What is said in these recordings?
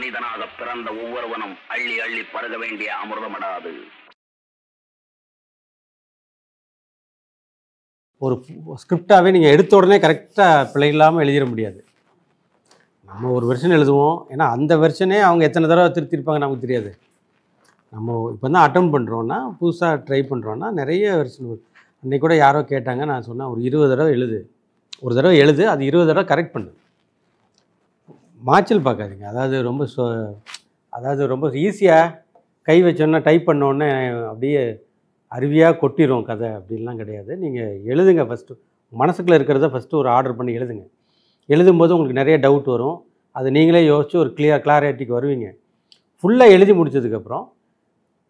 மனிதனாக பிறந்த ஒவ்வொருவனும் அள்ளி அள்ளி பருக வேண்டிய அமிர்தமடாது. ஒரு ஸ்கிரிப்டாகவே நீங்கள் எடுத்த உடனே கரெக்டாக பிழை இல்லாமல் எழுதிட முடியாது. நம்ம ஒரு வெர்ஷன் எழுதுவோம், ஏன்னா அந்த வெர்ஷனே அவங்க எத்தனை தடவை திருத்திருப்பாங்க நமக்கு தெரியாது. நம்ம இப்போ தான் அட்டம் பண்ணுறோன்னா, புதுசாக ட்ரை பண்ணுறோன்னா நிறைய வெர்ஷன். அன்றைக்கி கூட யாரோ கேட்டாங்க, நான் சொன்னேன் ஒரு 20 தடவை எழுது, ஒரு தடவை எழுது, அது 20 தடவை கரெக்ட் பண்ணு, மாய்ச்சல் பார்க்காதீங்க. அதாவது ரொம்ப ஈஸியாக கை வச்சோன்னா டைப் பண்ணோன்னே அப்படியே அருவியாக கொட்டிடும் கதை, அப்படின்லாம் கிடையாது. நீங்கள் எழுதுங்க, ஃபஸ்ட்டு மனசுக்குள்ளே இருக்கிறத ஃபஸ்ட்டு ஒரு ஆர்டர் பண்ணி எழுதுங்க. எழுதும்போது உங்களுக்கு நிறைய டவுட் வரும், அது நீங்களே யோசித்து ஒரு கிளாரிட்டிக்கு வருவீங்க. ஃபுல்லாக எழுதி முடித்ததுக்கப்புறம்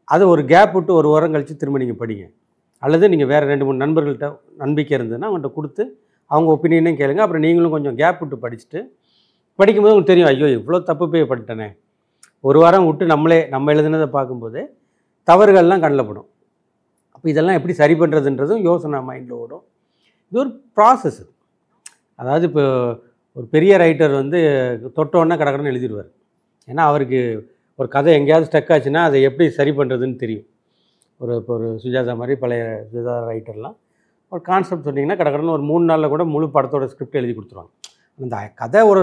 அது ஒரு கேப் விட்டு ஒரு வாரம் கழித்து திரும்ப நீங்கள் படிங்க. அல்லது நீங்கள் வேறு 2-3 நண்பர்கள்ட்ட நம்பிக்கை இருந்ததுன்னா அவங்கள்ட்ட கொடுத்து அவங்க ஒப்பீனியனையும் கேளுங்க. அப்புறம் நீங்களும் கொஞ்சம் கேப் விட்டு படிச்சுட்டு படிக்கும்போது உங்களுக்கு தெரியும், ஐயோ இவ்வளோ தப்பு போய் பண்ணிட்டேனே. ஒரு வாரம் விட்டு நம்ம எழுதுனதை பார்க்கும்போது தவறுகள்லாம் கண்ணில் படும். அப்போ இதெல்லாம் எப்படி சரி பண்ணுறதுன்றதும் யோசனை மைண்டில் ஓடும். இது ஒரு ப்ராசஸ். அதாவது இப்போ ஒரு பெரிய ரைட்டர் வந்து தொட்டோன்னா கடற்கடன்னு எழுதிடுவார். ஏன்னா அவருக்கு ஒரு கதை எங்கேயாவது ஸ்டக் ஆச்சுன்னா அதை எப்படி சரி பண்ணுறதுன்னு தெரியும். இப்போ ஒரு சுஜாதா மாதிரி பழைய சுஜாதா ரைட்டர்லாம் ஒரு கான்செப்ட் சொன்னிங்கன்னா கடற்கடன்னு ஒரு 3 நாளில் கூட முழு படத்தோட ஸ்கிரிப்ட் எழுதி கொடுத்துருவாங்க. அந்த கதை ஒரு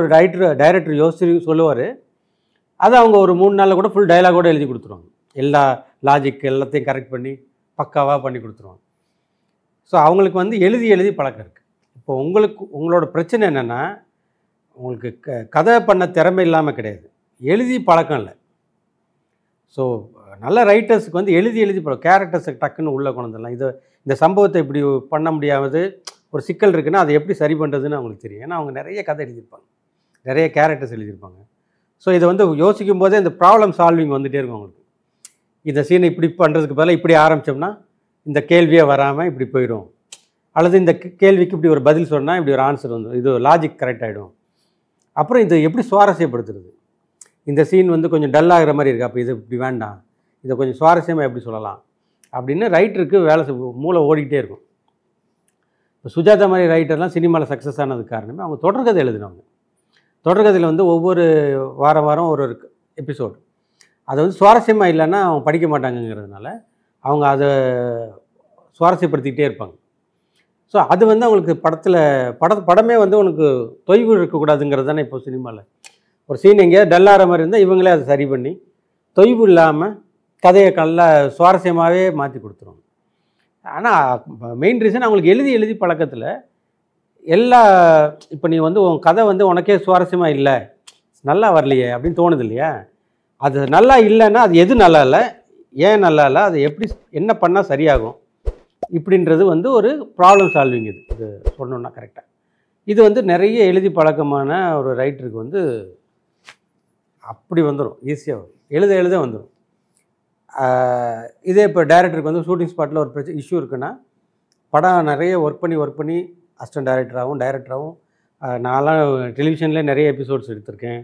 டைரக்டர் யோசிச்சு சொல்லுவார், அதை அவங்க ஒரு 3 நாளில் கூட ஃபுல் டைலாகோடு எழுதி கொடுத்துருவாங்க. எல்லா லாஜிக் எல்லாத்தையும் கரெக்ட் பண்ணி பக்காவாக பண்ணி கொடுத்துருவாங்க. ஸோ அவங்களுக்கு வந்து எழுதி பழக்கம் இருக்குது. இப்போ உங்களோட பிரச்சனை என்னென்னா, உங்களுக்கு கதை பண்ண திறமை இல்லாமல் கிடையாது, எழுதி பழக்கம் இல்லை. ஸோ நல்ல ரைட்டர்ஸுக்கு வந்து எழுதி பழக்கம், கேரக்டர்ஸை டக்குன்னு உள்ளே கொண்டு வந்துடலாம். இந்த சம்பவத்தை இப்படி பண்ண முடியாவது ஒரு சிக்கல் இருக்குன்னா அதை எப்படி சரி பண்ணுறதுன்னு அவங்களுக்கு தெரியும். ஏன்னா அவங்க நிறைய கதை எழுதியிருப்பாங்க, நிறைய கேரக்டர்ஸ் எழுதியிருப்பாங்க. ஸோ இதை வந்து யோசிக்கும் போதே இந்த ப்ராப்ளம் சால்விங் வந்துகிட்டே இருக்கும் அவங்களுக்கு. இந்த சீனை இப்படி பண்ணுறதுக்கு பதிலாக இப்படி ஆரம்பித்தோம்னா இந்த கேள்வியே வராமல் இப்படி போயிடும், அல்லது இந்த கேள்விக்கு இப்படி ஒரு பதில் சொன்னால் இப்படி ஒரு ஆன்சர் வந்துடும், இது லாஜிக் கரெக்ட் ஆகிடும். அப்புறம் இதை எப்படி சுவாரஸ்யப்படுத்துறது, இந்த சீன் வந்து கொஞ்சம் டல்லாகிற மாதிரி இருக்குது, அப்போ இது இப்படி வேண்டாம், இதை கொஞ்சம் சுவாரஸ்யமாக எப்படி சொல்லலாம் அப்படின்னு ரைட்டருக்கு மூளை ஓடிக்கிட்டே இருக்கும். இப்போ சுஜாதா மாதிரி ரைட்டர்லாம் சினிமாவில் சக்ஸஸ் ஆனதுக்கு காரணமே அவங்க தொடர்கதை எழுதினவங்க. தொடர்கதையில் வந்து ஒவ்வொரு வாரம் ஒரு எபிசோடு, அதை வந்து சுவாரஸ்யமாக இல்லைன்னா அவங்க படிக்க மாட்டாங்கங்கிறதுனால அவங்க அதை சுவாரஸ்யப்படுத்திக்கிட்டே இருப்பாங்க. ஸோ அது வந்து அவங்களுக்கு படமே வந்து உனக்கு தொய்வு இருக்கக்கூடாதுங்கிறது தானே. இப்போ சினிமாவில் ஒரு சீன் எங்கேயாவது டல்லாகிற மாதிரி இருந்தால் இவங்களே அதை சரி பண்ணி தொய்வு இல்லாமல் கதையை நல்லா சுவாரஸ்யமாகவே மாற்றி கொடுத்துருவாங்க. ஆனால் மெயின் ரீசன் அவங்களுக்கு எழுதி பழக்கத்தில் இப்போ நீ வந்து உன் கதை வந்து உனக்கே சுவாரஸ்யமாக இல்லை, நல்லா வரலையே அப்படின்னு தோணுது இல்லையா. அது நல்லா இல்லைன்னா அது எது நல்லா இல்லை, ஏன் நல்லா இல்லை, அது எப்படி என்ன பண்ணால் சரியாகும் இப்படின்றது வந்து ஒரு ப்ராப்ளம் சால்விங். இது சொல்லணுன்னா கரெக்டாக இது வந்து நிறைய எழுதி பழக்கமான ஒரு ரைட்டருக்கு வந்து அப்படி வந்துடும், ஈஸியாக வரும், எழுத வந்துடும். இதே இப்போ டைரக்டருக்கு வந்து ஷூட்டிங் ஸ்பாட்டில் ஒரு இஷ்யூ இருக்குன்னா படம் நிறைய ஒர்க் பண்ணி அசிஸ்டன்ட் டைரக்டராகவும் டைரக்டராகவும் நான்லாம் டெலிவிஷனில் நிறைய எபிசோட்ஸ் எடுத்திருக்கேன்.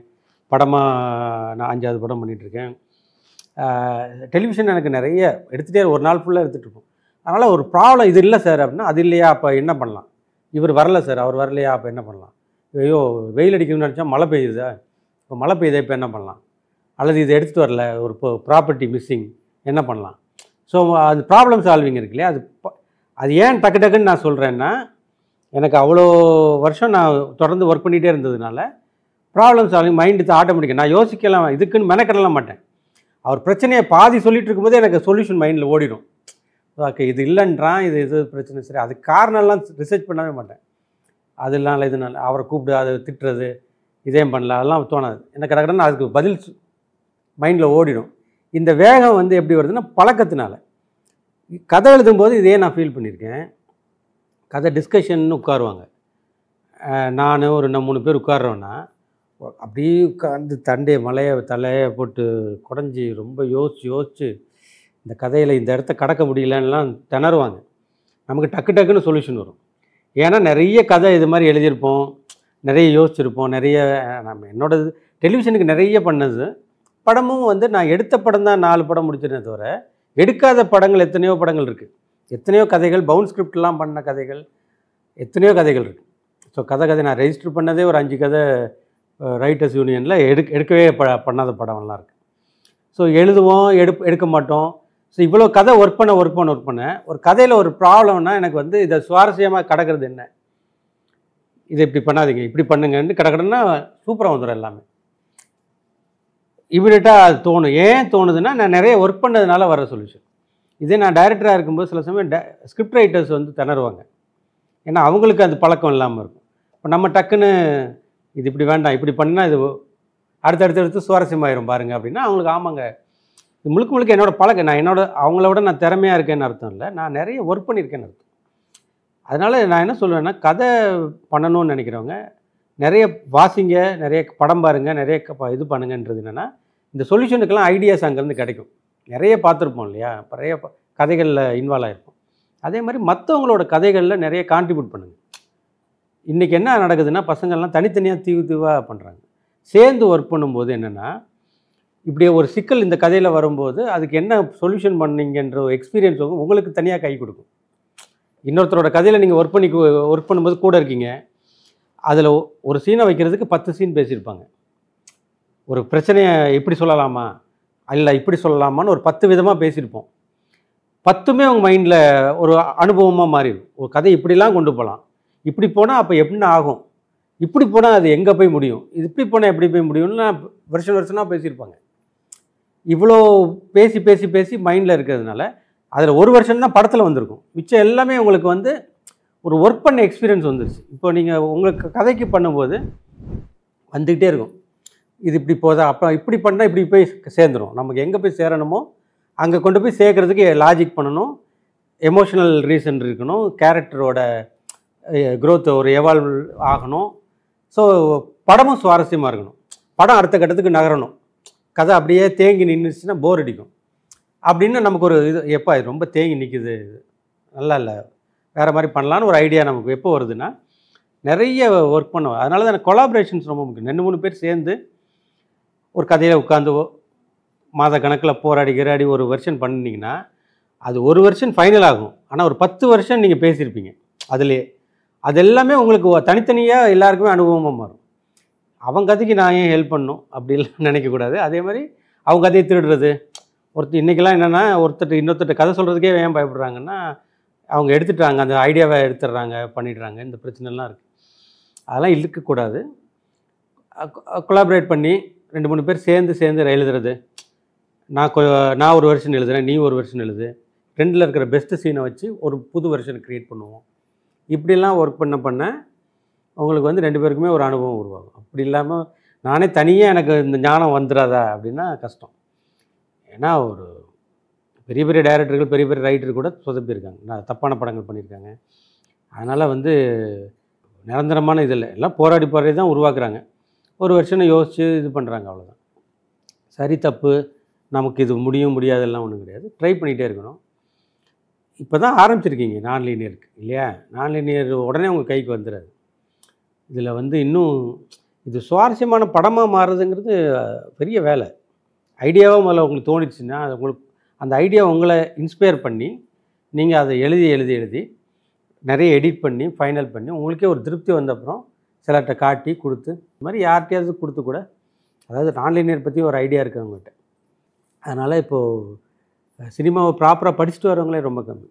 படமாக நான் 5வது படம் பண்ணிகிட்ருக்கேன். டெலிவிஷன் எனக்கு நிறைய எடுத்துகிட்டே ஒரு நாள் ஃபுல்லாக எடுத்துகிட்ருப்போம். அதனால் ஒரு ப்ராப்ளம் இது இல்லை சார் அப்படின்னா அது இல்லையா, அப்போ என்ன பண்ணலாம், இவர் வரல சார், அவர் வரலையா, அப்போ என்ன பண்ணலாம், ஐயோ வெயில் அடிக்கணும்னு நினச்சா மழை பெய்யுதா, இப்போ மழை பெய்யுதா, இப்போ என்ன பண்ணலாம், அல்லது இதை எடுத்துகிட்டு வரல, ஒரு ப்ராப்பர்ட்டி மிஸ்ஸிங், என்ன பண்ணலாம். ஸோ அது ப்ராப்ளம் சால்விங் இருக்கு இல்லையா. அது ஏன் டக்குன்னு நான் சொல்கிறேன்னா, எனக்கு அவ்வளோ வருஷம் நான் தொடர்ந்து ஒர்க் பண்ணிகிட்டே இருந்ததுனால ப்ராப்ளம் சால்விங் மைண்டு ஆட்டோமேட்டிக்காக நான் யோசிக்கலாம், இதுக்குன்னு மெனக்கடலாம் மாட்டேன். அவர் பிரச்சனையை பாதி சொல்லிகிட்டு இருக்கும்போதே எனக்கு சொல்யூஷன் மைண்டில் ஓடிடும். ஓகே இது இல்லைன்றான், இது பிரச்சனை சரி, அதுக்கு காரணம்லாம் ரிசர்ச் பண்ணவே மாட்டேன். அதனால இதனால அவரை கூப்பிடு, அதை திட்டுறது, இதே பண்ணல, அதெல்லாம் தோணாது. எனக்கு கடற்கடன்னு அதுக்கு பதில் மைண்டில் ஓடிடும். இந்த வேகம் வந்து எப்படி வருதுன்னா பழக்கத்தினால. கதை எழுதும்போது இதே நான் ஃபீல் பண்ணியிருக்கேன். கதை டிஸ்கஷன்னு உட்காருவாங்க, நான் ஒரு 3 பேர் உட்கார்றோன்னா அப்படியே உட்காந்து தலையை போட்டு குடஞ்சி ரொம்ப யோசித்து இந்த கதையில் இந்த இடத்த கடக்க முடியலன்னெலாம் திணறுவாங்க. நமக்கு டக்குன்னு சொல்யூஷன் வரும். ஏன்னா நிறைய கதை இது மாதிரி எழுதியிருப்போம், நிறைய யோசிச்சிருப்போம், நிறைய என்னோடது டெலிவிஷனுக்கு நிறைய பண்ணது. படமும் வந்து நான் எடுத்த படம் தான் 4 படம் முடிச்சிருந்தே தவிர எடுக்காத படங்கள் எத்தனையோ படங்கள் இருக்குது, எத்தனையோ கதைகள், பவுண்ட் ஸ்கிரிப்ட்லாம் பண்ண கதைகள், எத்தனையோ கதைகள் இருக்குது. ஸோ கதை நான் ரெஜிஸ்டர் பண்ணதே ஒரு 5 கதை ரைட்டர்ஸ் யூனியனில் எடுக்கவே பண்ணாத படம்லாம் இருக்குது. ஸோ எழுதுவோம், எடுக்க மாட்டோம். ஸோ இவ்வளோ கதை ஒர்க் பண்ண ஒரு கதையில் ஒரு ப்ராப்ளம்னா எனக்கு வந்து இதை சுவாரஸ்யமாக கிடக்கிறது என்ன, இதை இப்படி பண்ணாதீங்க, இப்படி பண்ணுங்கன்னு கிடக்கணுன்னா சூப்பராக வந்துடும் எல்லாமே. இமீடியட்டாக அது தோணும். ஏன் தோணுதுன்னா, நான் நிறைய ஒர்க் பண்ணதுனால வர சொல்யூஷன். இதே நான் டைரக்டராக இருக்கும்போது சில சமயம் ஸ்கிரிப்ட் ரைட்டர்ஸ் வந்து திணறுவாங்க. ஏன்னா அவங்களுக்கு அது பழக்கம் இல்லாமல் இருக்கும். இப்போ நம்ம டக்குன்னு இது இப்படி வேண்டாம், இப்படி பண்ணால் இது அடுத்தடுத்து சுவாரஸ்யமாயிரும் பாருங்க அப்படின்னா, அவங்களுக்கு ஆமாங்க, இது முழுக்க என்னோடய பழக்கம். நான் அவங்கள விட நான் திறமையாக இருக்கேன்னு அர்த்தம் இல்லை, நான் நிறைய ஒர்க் பண்ணியிருக்கேன்னு அர்த்தம். அதனால் நான் என்ன சொல்லுவேன்னா, கதை பண்ணணும்னு நினைக்கிறவங்க நிறைய வாசிங்க, நிறைய படம் பாருங்கள், நிறைய இது பண்ணுங்கன்றது என்னென்னா, இந்த சொல்யூஷனுக்கெல்லாம் ஐடியாஸ் அங்கேருந்து கிடைக்கும். நிறைய பார்த்துருப்போம் இல்லையா, நிறைய கதைகளில் இன்வால்வ் ஆகிருப்போம். அதே மாதிரி மற்றவங்களோட கதைகளில் நிறைய கான்ட்ரிபியூட் பண்ணுங்கள். இன்றைக்கி என்ன நடக்குதுன்னா, பசங்கள்லாம் தனித்தனியாக தீவாக பண்ணுறாங்க. சேர்ந்து ஒர்க் பண்ணும்போது என்னென்னா, இப்படி ஒரு சிக்கல் இந்த கதையில் வரும்போது அதுக்கு என்ன சொல்யூஷன் பண்ணீங்கன்ற எக்ஸ்பீரியன்ஸ் உங்களுக்கு தனியாக கை கொடுக்கும். இன்னொருத்தரோட கதையில் நீங்கள் ஒர்க் பண்ணும்போது கூட இருக்கீங்க, அதில் ஒரு சீனை வைக்கிறதுக்கு 10 சீன் பேசியிருப்பாங்க. ஒரு பிரச்சனையை எப்படி சொல்லலாமா, இல்லை இப்படி சொல்லலாமான்னு ஒரு 10 விதமாக பேசியிருப்போம். 10மே உங்கள் மைண்டில் ஒரு அனுபவமாக மாறிடும். ஒரு கதை இப்படிலாம் கொண்டு போகலாம், இப்படி போனால் அப்போ எப்படின்னா ஆகும், இப்படி போனால் அது எங்கே போய் முடியும், இது இப்படி போனால் எப்படி போய் முடியும்னு வருஷனாக பேசியிருப்பாங்க. இவ்வளோ பேசி மைண்டில் இருக்கிறதுனால அதில் ஒரு வருஷம் தான் படத்தில் வந்திருக்கும். மிச்சம் எல்லாமே உங்களுக்கு வந்து ஒரு ஒர்க் பண்ண எக்ஸ்பீரியன்ஸ் வந்துருச்சு. இப்போ நீங்கள் உங்களுக்கு கதைக்கு பண்ணும்போது வந்துக்கிட்டே இருக்கும், இது இப்படி போதா, அப்புறம் இப்படி பண்ணால் இப்படி போய் சேர்ந்துடும், நமக்கு எங்கே போய் சேரணுமோ அங்கே கொண்டு போய் சேர்க்குறதுக்கு லாஜிக் பண்ணணும், எமோஷனல் ரீசன் இருக்கணும், கேரக்டரோட க்ரோத் ஒரு எவால்வ் ஆகணும். ஸோ படமும் சுவாரஸ்யமாக இருக்கணும், படம் அடுத்த கட்டத்துக்கு நகரணும். கதை அப்படியே தேங்கி நின்றுச்சுன்னா போர் அடிக்கும். அப்படின்னு நமக்கு ஒரு இது, எப்போ இது ரொம்ப தேங்கி நிற்குது, நல்லா இல்லை, வேறு மாதிரி பண்ணலான்னு ஒரு ஐடியா நமக்கு எப்போ வருதுன்னா, நிறைய ஒர்க் பண்ணுவோம். அதனால தான் கொலாபரேஷன்ஸ் ரொம்ப முக்கியம். 2-3 பேர் சேர்ந்து ஒரு கதையில் உட்காந்து மாத கணக்கில் போராடி ஒரு வெர்ஷன் பண்ணிங்கன்னா அது ஒரு வெர்ஷன் ஃபைனல் ஆகும். ஆனால் ஒரு 10 வருஷம் நீங்கள் பேசியிருப்பீங்க அதிலே. அது எல்லாமே உங்களுக்கு தனித்தனியாக எல்லாருக்குமே அனுபவமாக மாறும். அவங்க கதைக்கு நான் ஏன் ஹெல்ப் பண்ணணும் அப்படிலாம் நினைக்கக்கூடாது. அதே மாதிரி அவங்க கதையை திருடுறது, இன்றைக்கெல்லாம் என்னென்னா இன்னொருத்தர் கதை சொல்கிறதுக்கே ஏன் பயப்படுறாங்கன்னா, அவங்க எடுத்துட்டாங்க, அந்த ஐடியாவை எடுத்துடுறாங்க, பண்ணிடுறாங்க. இந்த பிரச்சனைலாம் இருக்குது. அதெல்லாம் இருக்கக்கூடாது. கொலாபரேட் பண்ணி 2-3 பேர் சேர்ந்து எழுதுறது. நான் ஒரு வெர்ஷன் எழுதுகிறேன், நீ ஒரு வெர்ஷன் எழுது, 2ல் இருக்கிற பெஸ்ட்டு சீனை வச்சு ஒரு புது வெர்ஷனை க்ரியேட் பண்ணுவோம். இப்படிலாம் ஒர்க் பண்ண உங்களுக்கு வந்து 2 பேருக்குமே ஒரு அனுபவம் உருவாகும். அப்படி இல்லாமல் நானே தனியாக எனக்கு இந்த ஞானம் வந்துடாதா அப்படின்னா கஷ்டம். ஏன்னா ஒரு பெரிய டைரக்டர்கள், பெரிய ரைட்டர் கூட சொதப்பியிருக்காங்க, நான் தப்பான படங்கள் பண்ணியிருக்காங்க. அதனால் வந்து நிரந்தரமான இதில் எல்லாம் போராடி தான் உருவாக்குறாங்க. ஒரு வருஷனை யோசித்து இது பண்ணுறாங்க, அவ்வளோதான். சரி தப்பு, நமக்கு இது முடியாதெல்லாம் ஒன்றும் கிடையாது, ட்ரை பண்ணிகிட்டே இருக்கணும். இப்போ தான் ஆரம்பிச்சிருக்கீங்க நான் லீனியருக்கு இல்லையா, நான் லீனியர் உடனே உங்கள் கைக்கு வந்துடாது. இதில் வந்து இன்னும் இது சுவாரஸ்யமான படமாக மாறுறதுங்கிறது பெரிய வேலை. ஐடியாவாக முதல்ல உங்களுக்கு தோணிச்சுன்னா, அது உங்களுக்கு அந்த ஐடியா உங்களை இன்ஸ்பயர் பண்ணி நீங்கள் அதை எழுதி நிறைய எடிட் பண்ணி ஃபைனல் பண்ணி உங்களுக்கே ஒரு திருப்தி வந்தப்புறம் சிலர்கிட்ட காட்டி கொடுத்து, இந்த மாதிரி யார்கிட்டையாவது கொடுத்து கூட, அதாவது நான் லீனியர் பற்றி ஒரு ஐடியா இருக்குது அவங்ககிட்ட. அதனால் இப்போது சினிமாவை ப்ராப்பராக படிச்சுட்டு வரவங்களே ரொம்ப கம்மி.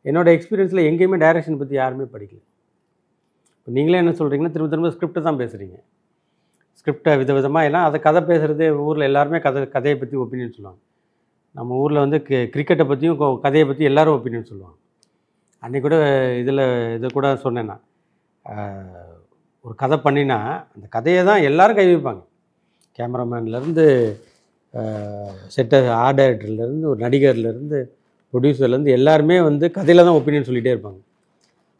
என்னோடய எக்ஸ்பீரியன்ஸில் எங்கேயுமே டைரக்ஷன் பற்றி யாருமே படிக்கல. இப்போ நீங்களே என்ன சொல்கிறீங்கன்னா, திரும்ப ஸ்கிரிப்டை தான் பேசுகிறீங்க. ஸ்கிரிப்டை விதவிதமாக எல்லாம் அதை கதை பேசுகிறது. ஊரில் எல்லாருமே கதையை பற்றி ஒப்பீனியன் சொல்லுவாங்க. நம்ம ஊரில் வந்து கிரிக்கெட்டை பற்றியும் கதையை பற்றி எல்லோரும் ஒப்பீனியன் சொல்லுவாங்க. அன்றைக்கி கூட இதை கூட சொன்னேன்னா, ஒரு கதை பண்ணினா அந்த கதையை தான் எல்லோரும் கை வைப்பாங்க. கேமராமேன்லேருந்து ஆர்ட் டைரக்டர்லேருந்து ஒரு நடிகர்லேருந்து ப்ரொடியூசர்லேருந்து எல்லாருமே வந்து கதையில் தான் ஒப்பீனியன் சொல்லிகிட்டே இருப்பாங்க.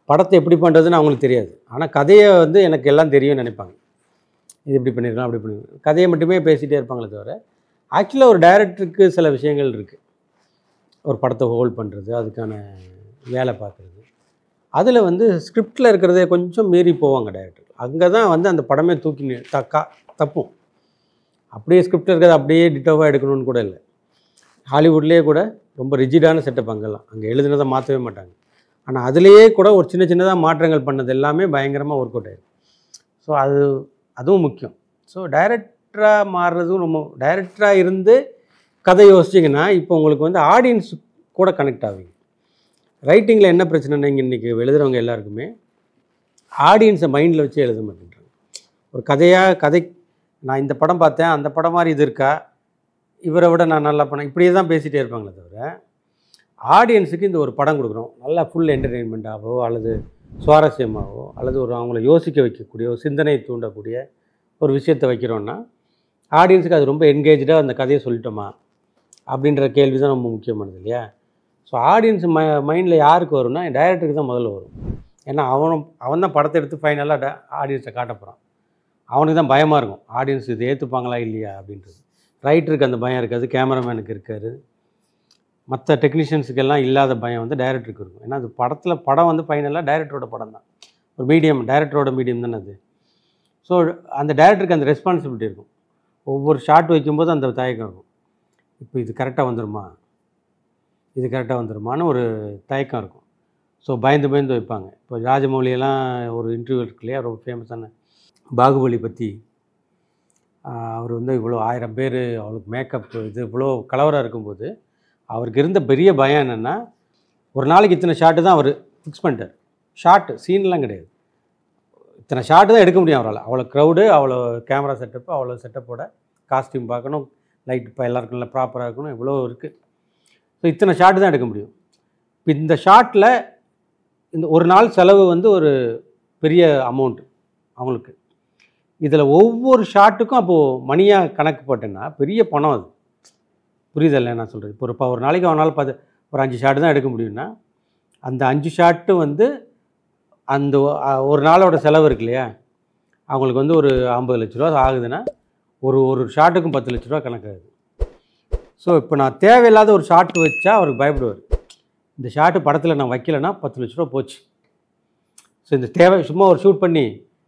படத்தை எப்படி பண்ணுறதுன்னு அவங்களுக்கு தெரியாது. ஆனால் கதையை வந்து எனக்கு எல்லாம் தெரியும்னு நினைப்பாங்க. இது இப்படி பண்ணியிருக்கலாம், அப்படி பண்ணிருக்கலாம், கதையை மட்டுமே பேசிகிட்டே இருப்பாங்களே தவிர, ஆக்சுவலாக ஒரு டைரக்டருக்கு சில விஷயங்கள் இருக்குது. ஒரு படத்தை ஹோல்ட் பண்ணுறது, அதுக்கான வேலை பார்க்குறது, அதில் வந்து ஸ்கிரிப்டில் இருக்கிறதே கொஞ்சம் மீறி போவாங்க டைரக்டர். அங்கே தான் வந்து அந்த படமே தூக்கி தப்பும். அப்படியே ஸ்கிரிப்ட் இருக்கிறது அப்படியே டிட்டோவாக எடுக்கணும்னு கூட இல்லை. ஹாலிவுட்லேயே கூட ரொம்ப ரிஜிடான செட்டப் அங்கெல்லாம், அங்கே எழுதுனதை மாற்றவே மாட்டாங்க. ஆனால் அதுலேயே கூட ஒரு சின்னதாக மாற்றங்கள் பண்ணது எல்லாமே பயங்கரமாக ஒர்க் அவுட் ஆகிடும். ஸோ அதுவும் முக்கியம். ஸோ டைரக்டராக மாறுறதும் ரொம்ப டைரக்டராக இருந்து கதை யோசிச்சிங்கன்னா இப்போ உங்களுக்கு வந்து ஆடியன்ஸ் கூட கனெக்ட் ஆவீங்க. ரைட்டிங்கில் என்ன பிரச்சனைன்னு இன்றைக்கி எழுதுகிறவங்க எல்லாருக்குமே ஆடியன்ஸை மைண்டில் வச்சு எழுத மாட்டேங்கிறாங்க. ஒரு கதை நான் இந்த படம் பார்த்தேன், அந்த படம் மாதிரி இது இருக்கா, இவரை விட நான் நல்லா பண்ணேன், இப்படியே தான் பேசிகிட்டே இருப்பாங்களே தவிர ஆடியன்ஸுக்கு இந்த ஒரு படம் கொடுக்குறோம் நல்லா ஃபுல் என்டர்டெயின்மெண்ட்டாகவோ அல்லது சுவாரஸ்யமாகவோ அல்லது ஒரு அவங்கள யோசிக்க வைக்கக்கூடிய ஒரு சிந்தனை தூண்டக்கூடிய ஒரு விஷயத்தை வைக்கிறோன்னா ஆடியன்ஸுக்கு அது ரொம்ப என்கேஜாக அந்த கதையை சொல்லிட்டோமா அப்படின்ற கேள்வி தான் ரொம்ப முக்கியமானது இல்லையா? ஸோ ஆடியன்ஸ் மைண்டில் யாருக்கு வரும்னா டைரக்டருக்கு தான் முதல்ல வரும். ஏன்னா அவன் தான் படத்தை எடுத்து ஃபைனலாக ஆடியன்ஸை காட்ட போகிறான். அவனுக்கு தான் பயமாக இருக்கும், ஆடியன்ஸ் இது ஏற்றுப்பாங்களா இல்லையா அப்படின்றது. ரைட்டருக்கு அந்த பயம் இருக்காது, கேமராமேனுக்கு இருக்காது, மற்ற டெக்னீஷியன்ஸுக்கெல்லாம் இல்லாத பயம் வந்து டைரக்டருக்கு இருக்கும். ஏன்னா அது படம் வந்து ஃபைனலாக டைரக்டரோட படம் தான், ஒரு மீடியம், டைரக்டரோட மீடியம் தானே அது. ஸோ அந்த டைரக்டருக்கு அந்த ரெஸ்பான்சிபிலிட்டி இருக்கும். ஒவ்வொரு ஷாட் வைக்கும்போது அந்த தயக்கம் இருக்கும், இப்போ இது கரெக்டாக வந்துருமான்னு ஒரு தயக்கம் இருக்கும். ஸோ பயந்து வைப்பாங்க. இப்போ ராஜமௌலியெல்லாம் ஒரு இன்டர்வியூ இருக்கு இல்லையா, ரொம்ப ஃபேமஸான பாகுபலி பற்றி, அவர் வந்து இவ்வளோ 1000 பேர் அவளுக்கு மேக்கப் இது இவ்வளோ கலவரம் இருக்கும்போது அவருக்கு இருந்த பெரிய பயம் என்னென்னா ஒரு நாளைக்கு இத்தனை ஷாட்டு தான் அவர் ஃபிக்ஸ் பண்ணிட்டார். ஷாட்டு சீன்லாம் கிடையாது, இத்தனை ஷாட்டு தான் எடுக்க முடியும் அவரால். அவ்வளோ க்ரௌடு, அவ்வளோ கேமரா செட்டப்பு, அவ்வளோ செட்டப்போட காஸ்டியூம் பார்க்கணும், லைட் இப்போ எல்லாருக்கும் நல்லா ப்ராப்பராக இருக்கணும், இவ்வளோ இருக்குது. ஸோ இத்தனை ஷாட்டு தான் எடுக்க முடியும். இப்போ இந்த ஷாட்டில் இந்த ஒரு நாள் செலவு வந்து ஒரு பெரிய அமௌண்ட்டு அவங்களுக்கு. இதில் ஒவ்வொரு ஷாட்டுக்கும் அப்போது மணியாக கணக்கு போட்டேன்னா பெரிய பணம் அது. புரியுதல்ல நான் சொல்கிறது? இப்போ ஒரு நாளைக்கு அவனால் ஒரு 5 ஷாட்டு தான் எடுக்க முடியும்னா அந்த 5 ஷாட்டு வந்து அந்த ஒரு நாளோட செலவு இருக்கு இல்லையா, அவங்களுக்கு வந்து ஒரு 50 லட்ச ரூபா ஆகுதுன்னா ஒரு ஷாட்டுக்கும் 10 லட்ச ரூபா கணக்காகுது. ஸோ இப்போ நான் தேவையில்லாத ஒரு ஷாட்டு வச்சா அவருக்கு பயப்படுவார். இந்த ஷாட்டு படத்தில் நான் வைக்கலைன்னா 10 லட்ச ரூபா போச்சு. ஸோ இந்த சும்மா ஒரு ஷூட் பண்ணி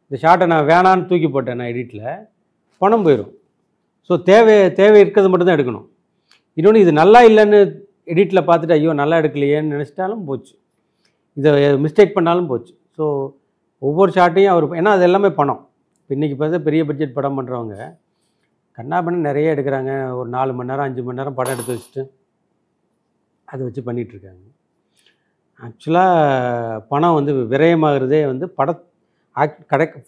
இந்த ஷாட்டை நான் வேணான்னு தூக்கி போட்டேன் நான் எடிட்டில், பணம் போயிடும். ஸோ தேவை இருக்கிறது மட்டும்தான் எடுக்கணும். இன்னொன்று இது நல்லா இல்லைன்னு எடிட்டில் பார்த்துட்டு ஐயோ நல்லா எடுக்கலையேன்னு நினச்சிட்டாலும் போச்சு, இதை மிஸ்டேக் பண்ணாலும் போச்சு. ஸோ ஒவ்வொரு ஷாட்டையும் அவர், ஏன்னா அது எல்லாமே பணம். இன்றைக்கி பார்த்தா பெரிய பட்ஜெட் படம் பண்ணுறவங்க கண்ணாபண்ணு நிறைய எடுக்கிறாங்க, ஒரு 4 மணி நேரம் 5 மணி நேரம் படம் எடுத்து வச்சுட்டு அதை வச்சு பண்ணிகிட்ருக்காங்க. ஆக்சுவலாக பணம் வந்து விரயமாகிறதே வந்து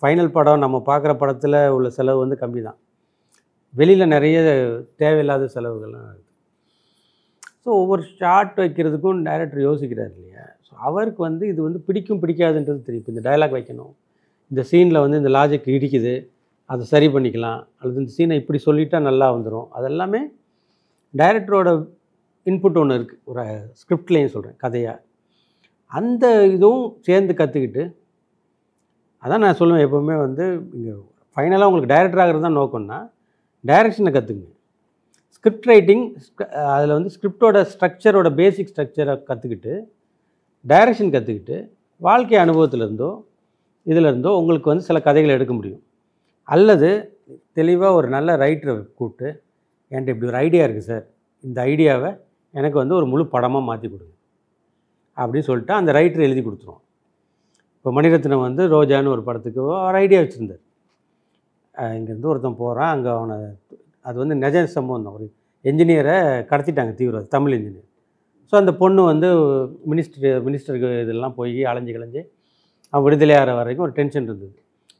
ஃபைனல் படம் நம்ம பார்க்குற படத்தில் உள்ள செலவு வந்து கம்மி தான், வெளியில் நிறைய தேவையில்லாத செலவுகள்லாம் இருக்குது. ஸோ ஒவ்வொரு ஷாட் வைக்கிறதுக்கும் டைரக்டர் யோசிக்கிறார் இல்லையா. ஸோ அவருக்கு வந்து இது வந்து பிடிக்காதுன்றது தெரியும். இப்போ இந்த டயலாக் வைக்கணும், இந்த சீனில் வந்து இந்த லாஜிக் இடிக்குது, அதை சரி பண்ணிக்கலாம், அல்லது இந்த சீனை இப்படி சொல்லிட்டா நல்லா வந்துடும், அதெல்லாமே டைரக்டரோட இன்புட் ஒன்று இருக்குது. ஒரு ஸ்கிரிப்ட்லேயும் சொல்கிறேன், கதையாக அந்த இதுவும் சேர்ந்து கற்றுக்கிட்டு, அதான் நான் சொல்லுவேன் எப்போவுமே வந்து இங்கே ஃபைனலாக உங்களுக்கு டைரக்டர் ஆகிறது தான் நோக்கம்னா டைரக்ஷனை கற்றுக்குங்க. ஸ்கிரிப்ட் ரைட்டிங், அதில் வந்து ஸ்கிரிப்டோட ஸ்ட்ரக்சரோட பேசிக் ஸ்ட்ரக்சரை கற்றுக்கிட்டு டைரக்ஷன் கற்றுக்கிட்டு வாழ்க்கை அனுபவத்திலேருந்தோ இதிலேருந்தோ உங்களுக்கு வந்து சில கதைகளை எடுக்க முடியும். அல்லது தெளிவாக ஒரு நல்ல ரைட்டரை கூப்பிட்டு என்கிட்ட இப்படி ஒரு ஐடியா இருக்குது சார், இந்த ஐடியாவை எனக்கு வந்து ஒரு முழு படமாக மாற்றி கொடுங்க அப்படின்னு சொல்லிட்டு அந்த ரைட்டர் எழுதி கொடுத்துருவோம். இப்போ மணிரத்னம் வந்து ரோஜான்னு ஒரு படத்துக்கு ஒரு ஐடியா வச்சுருந்தார். இங்கேருந்து ஒருத்தன் போகிறான், அங்கே அவனை, அது வந்து நிஜ சம்பவம் தான், ஒரு என்ஜினியரை கடத்திட்டாங்க, தீவிரவாதி, தமிழ் இன்ஜினியர். ஸோ அந்த பொண்ணு வந்து மினிஸ்டருக்கு இதெல்லாம் போய் அலைஞ்சு அவன் விடுதலை ஆகிற வரைக்கும் ஒரு டென்ஷன் இருந்தது.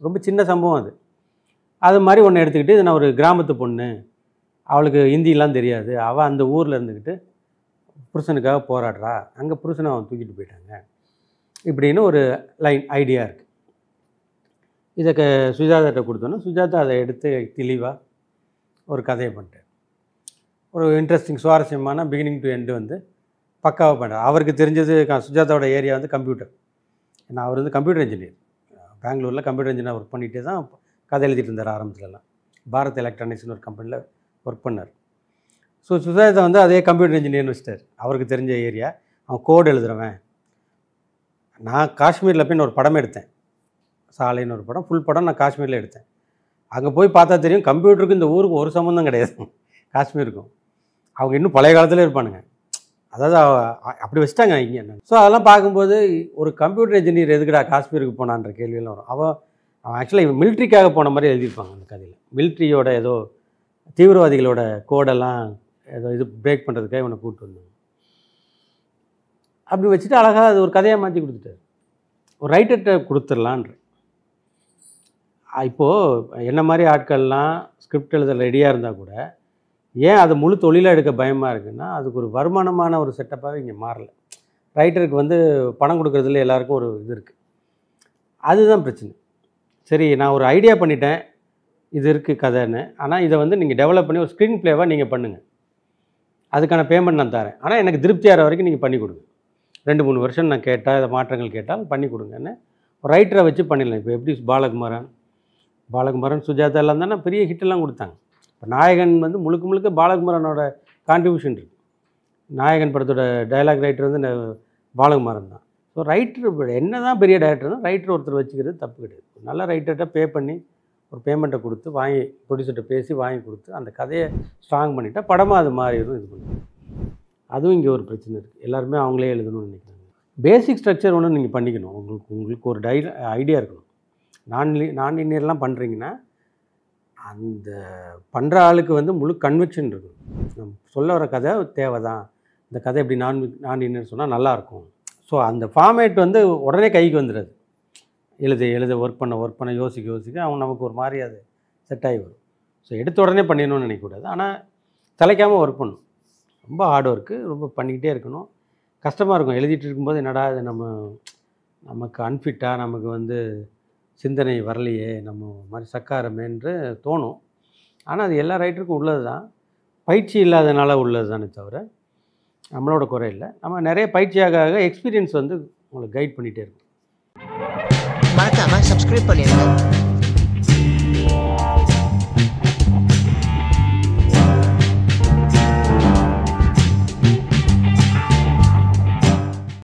ரொம்ப சின்ன சம்பவம் அது. அது மாதிரி ஒன்று எடுத்துக்கிட்டு, இது நான் ஒரு கிராமத்து பொண்ணு, அவளுக்கு ஹிந்திலாம் தெரியாது, அவள் அந்த ஊரில் இருந்துக்கிட்டு புருஷனுக்காக போராடுறா, அங்கே புருஷனை அவன் தூக்கிட்டு போயிட்டாங்க, இப்படின்னு ஒரு ஐடியா இருக்குது. இதை சுஜாதாட்ட கொடுத்தோன்னா சுஜாதா அதை எடுத்து தெளிவாக ஒரு கதையை பண்ணிட்டார். ஒரு இன்ட்ரெஸ்டிங் சுவாரஸ்யமான பிகினிங் டு எண்டு வந்து பக்காவாக பண்ணுறார். அவருக்கு தெரிஞ்சது சுஜாதாவோட ஏரியா வந்து கம்ப்யூட்டர். ஏன்னா அவர் வந்து கம்ப்யூட்டர் இன்ஜினியர், பெங்களூரில் கம்ப்யூட்டர் இன்ஜினியர் ஒர்க் பண்ணிகிட்டே தான் கதை எழுதிட்டு இருந்தார் ஆரம்பத்துலலாம். பாரத் எலக்ட்ரானிக்ஸ்னு ஒரு கம்பெனியில் ஒர்க் பண்ணார். ஸோ சுஜாதா வந்து அதே கம்ப்யூட்டர் இன்ஜினியர்னு வச்சிட்டார். அவருக்கு தெரிஞ்ச ஏரியா, அவன் கோடு எழுதுறவன். நான் காஷ்மீரில் போய் ஒரு படம் எடுத்தேன், சாலைன்னு ஒரு படம், ஃபுல் படம் நான் காஷ்மீரில் எடுத்தேன். அங்கே போய் பார்த்தா தெரியும் கம்ப்யூட்டருக்கு இந்த ஊருக்கு ஒரு சம்மந்தம் கிடையாது, காஷ்மீருக்கும். அவங்க இன்னும் பழைய காலத்தில் இருப்பானுங்க, அதாவது அப்படி வச்சுட்டாங்க இங்கே. ஸோ அதெல்லாம் பார்க்கும்போது ஒரு கம்ப்யூட்டர் இன்ஜினியர் எதுக்குடா காஷ்மீருக்கு போனான்ற கேள்வியெல்லாம் வரும். அவன் ஆக்சுவலாக மிலிட்ரிக்காக போன மாதிரி எழுதியிருப்பாங்க அந்த கதையில். மிலிட்ரியோட ஏதோ தீவிரவாதிகளோட கோடெல்லாம் ஏதோ இது பிரேக் பண்ணுறதுக்காக இவனை கூப்பிட்டு வந்தாங்க. அப்படி வச்சுட்டு அழகாக அது ஒரு கதையாக மாற்றி கொடுத்துட்டாரு. ஒரு ரைட்டர்கிட்ட கொடுத்துடலான்ற. இப்போது என்ன மாதிரி ஆட்கள்லாம் ஸ்கிரிப்ட் எழுத ரெடியாக இருந்தால் கூட ஏன் அதை முழு தொழிலாக எடுக்க பயமாக இருக்குன்னா, அதுக்கு ஒரு வருமானமான ஒரு செட்டப்பாகவே இங்கே மாறலை. ரைட்டருக்கு வந்து பணம் கொடுக்குறதுல எல்லாருக்கும் ஒரு இது இருக்குது. அதுதான் பிரச்சனை. சரி, நான் ஒரு ஐடியா பண்ணிட்டேன், இது இருக்குது கதைன்னு. ஆனால் இதை வந்து நீங்கள் டெவலப் பண்ணி ஒரு ஸ்க்ரீன் ப்ளேவாக நீங்கள் பண்ணுங்கள், அதுக்கான பேமெண்ட் நான் தரேன், ஆனால் எனக்கு திருப்தியாகிற வரைக்கும் நீங்கள் பண்ணி கொடுங்க. 2-3 வருஷம் நான் கேட்டால் இதை மாற்றங்கள் கேட்டால் பண்ணி கொடுங்கன்னு ஒரு ரைட்டரை வச்சு பண்ணிடலாம். இப்போ எப்படி பாலகுமாரன் சுஜாதா எல்லாம் தானே பெரிய ஹிட்டெல்லாம் கொடுத்தாங்க. இப்போ நாயகன் வந்து முழுக்க முழுக்க பாலகுமாரனோட கான்ட்ரிபியூஷன் இருக்குது. நாயகன் படத்தோட டைலாக் ரைட்டர் வந்து பாலகுமாரன் தான். ஸோ ரைட்டர் என்ன தான் பெரிய டைரக்டர் தான், ரைட்டர் ஒருத்தர் வச்சுக்கிறது தப்பு கிடையாது. நல்ல ரைட்டர்கிட்ட பே பண்ணி ஒரு பேமெண்ட்டை கொடுத்து வாங்கி ப்ரொடியூசர்கிட்ட பேசி வாங்கி கொடுத்து அந்த கதையை ஸ்ட்ராங் பண்ணிவிட்டால் படமாக அது மாறிடும். இது பண்ணுவோம். அதுவும் இங்கே ஒரு பிரச்சனை இருக்குது. எல்லாருமே அவங்களே எழுதணும்னு நினைக்கிறாங்க. பேசிக் ஸ்ட்ரக்சர் ஒன்று நீங்கள் பண்ணிக்கணும். உங்களுக்கு ஒரு ஐடியா இருக்கணும். நான் லீனியர்லாம் பண்ணுறீங்கன்னா அந்த பண்ணுற ஆளுக்கு வந்து முழு கன்விக்ஷன் இருக்கணும். நம்ம சொல்ல வர கதை தேவை தான், இந்த கதை எப்படி நான் லீனியர் சொன்னால் நல்லாயிருக்கும். ஸோ அந்த ஃபார்மேட் வந்து உடனே கைக்கு வந்துடுது. எழுத ஒர்க் பண்ண யோசிக்க அவன் நமக்கு ஒரு மாதிரி அது செட் ஆகி வரும். ஸோ எடுத்த உடனே பண்ணிடணும்னு நினைக்கக்கூடாது. ஆனால் தலைக்காமல் ஒர்க் பண்ணணும். ரொம்ப ஹார்ட் ஒர்க்கு, ரொம்ப பண்ணிக்கிட்டே இருக்கணும். கஷ்டமாக இருக்கும். எழுதிட்டு இருக்கும்போது என்னடா இது நமக்கு அன்ஃபிட்டாக, நமக்கு வந்து சிந்தனை வரலையே, நம்ம மாதிரி சக்காரமேன்று தோணும். ஆனால் அது எல்லா ரைட்டருக்கும் உள்ளது தான். பயிற்சி இல்லாதனால உள்ளது தானே தவிர நம்மளோட குறை இல்லை. நம்ம நிறைய பயிற்சியாக எக்ஸ்பீரியன்ஸ் வந்து உங்களை கைட் பண்ணிகிட்டே இருக்கும். மறக்காமல் சப்ஸ்கிரைப் பண்ணிடுங்க.